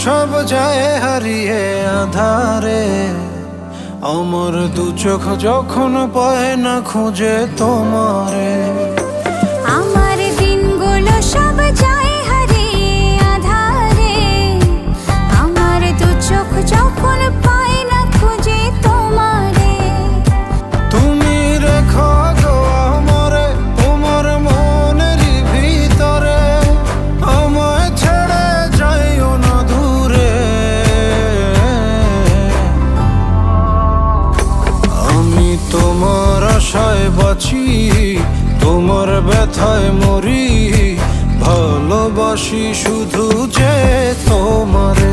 সব যায় হারিয়ে আধারে, আমার দু চোখ যখন পায় না খুঁজে তোমারে। আমার দিনগুলো সব যায় হারিয়ে আঁধারে, আমার দু চোখ যখন পায় না খুঁজে তোমারে। তুমি রেখো গো আমারে তোমার মনের ভিতরে, আমায় ছেড়ে যাইও না দূরে। আমি তোমার আশায় বাঁচি, তোমার ব্যথায় মরি, ভালোবাসি শুধু যে তোমারে।